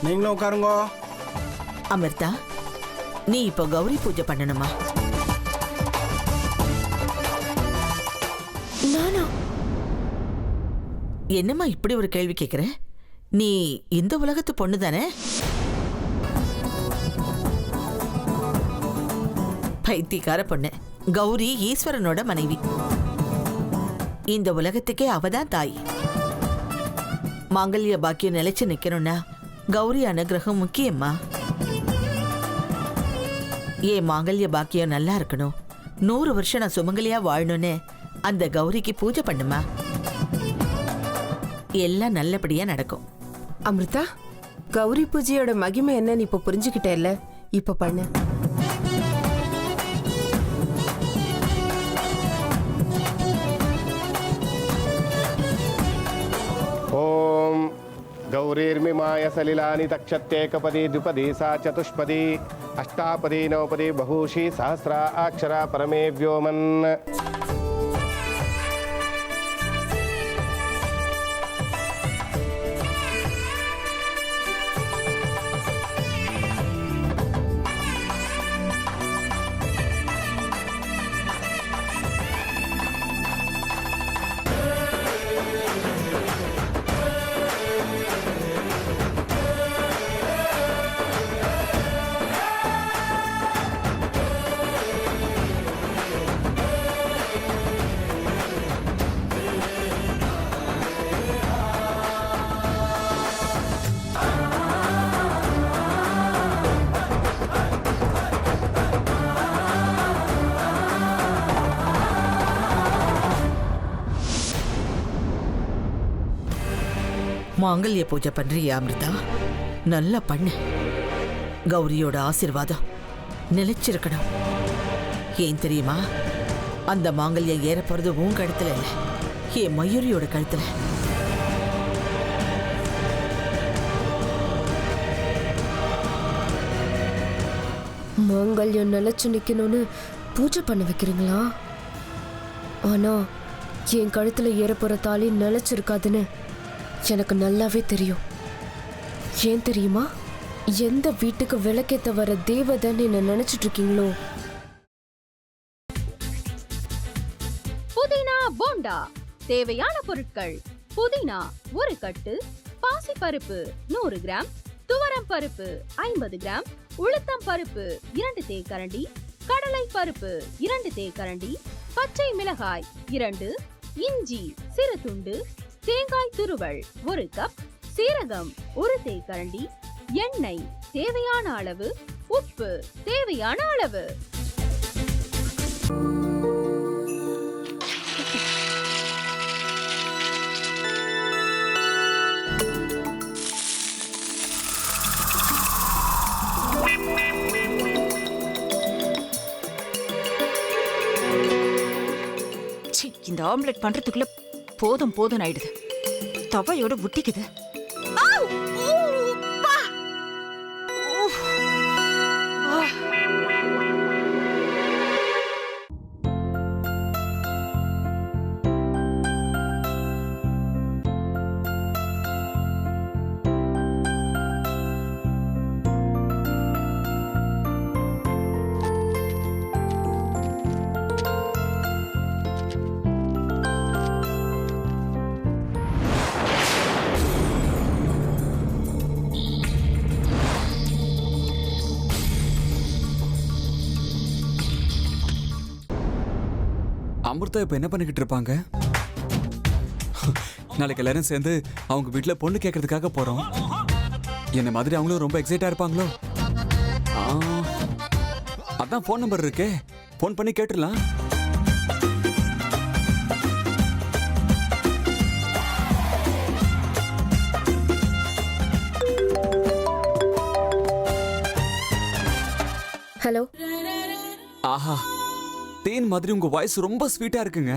நீங்களும் உட்காருங்க. அமிர்தா, நீ இப்போ கௌரி பூஜை பண்ணணுமா? நானா? என்னம்மா இப்படி ஒரு கேள்வி கேட்குற? நீ இந்த உலகத்து பொண்ணு தானே? பைத்தியக்கார பொண்ணு. கௌரி ஈஸ்வரனோட மனைவி. இந்த உலகத்துக்கே அவதான் தாய். மாங்கல்ய பாக்கியம் நிலைச்சு நிக்கணும்னா கௌரி அனுகிரகம் முக்கியம்மா. ஏன் மாங்கல்ய பாக்கியம் நல்லா இருக்கணும், 100 வருஷம் நான் சுமங்கலியா வாழணும்னு அந்த கௌரிக்கு பூஜை பண்ணுமா. எல்லாம் நல்லபடியா நடக்கும். அமிர்தா, கௌரி பூஜையோட மகிமை என்னன்னு இப்ப புரிஞ்சுக்கிட்டேல்ல? இப்ப பண்ணு. ओम गौरीर्मिमाय सलिलानि तक्षत्ये कपदी द्विपदी सा चतुष्पदी अष्टापदी नवपदी बहुषी सहस्रा अक्षरा परमे व्योमन्. மாங்கல்ய பூஜை பண்றியா அமிர்தா? நல்லா பண்ணு. கௌரியோட ஆசீர்வாதம் நிலைச்சிருக்கணும். ஏன் தெரியுமா? அந்த மாங்கல்யம் ஏற போறது உன் கழுத்துல இல்ல, என் மயூரியோட கழுத்துல. மாங்கல்யம் நிலைச்சு நிக்கணும்னு பூஜை பண்ண வைக்கிறீங்களா? ஆனா என் கழுத்துல ஏறப்போற தாலி நிலைச்சிருக்காதுன்னு எனக்கு நல்லாவே தெரியும். ஏன் தெரியுமா? எந்த வீட்டுக்கு விளக்கேத்த வர தேவதைன்னு என்ன நினைச்சிட்டு இருக்கீங்களோ? புதினா போண்டா. தேவையான பொருட்கள்: புதினா 1 கட்டு, பாசிப்பருப்பு 100 கிராம், துவரம் பருப்பு 50 கிராம், உளுத்தம் பருப்பு 2 தேக்கரண்டி, கடலை பருப்பு 2 தேக்கரண்டி, பச்சை மிளகாய் 2, இஞ்சி சிறு துண்டு, தேங்காய் துருவல் 1 கப், சீரகம் 1 தேக்கரண்டி, எண்ணெய் தேவையான அளவு, உப்பு தேவையான அளவு. இந்த ஆம்லெட் பண்றதுக்குள்ள போதும் போதும் ஆயிடுது. தவையோட ஒட்டிக்குது. அமிர்தா இப்ப என்ன பண்ணிக்கிட்டு இருப்பாங்க? நாளைக்கு எல்லாரும் சேர்ந்து அவங்க வீட்டுல பொண்ணு கேட்கறதுக்காக போறோம். என்ன மாதிரி அவங்களும் ரொம்ப எக்ஸைட்டா இருப்பாங்களோ? அதான் போன் நம்பர் இருக்கே, போன் பண்ணி கேட்டுடலாம். ஹலோ. ஆஹா, தேன் மாதிரி உங்க வாய்ஸ் ரொம்ப ஸ்வீட்டா இருக்குங்க.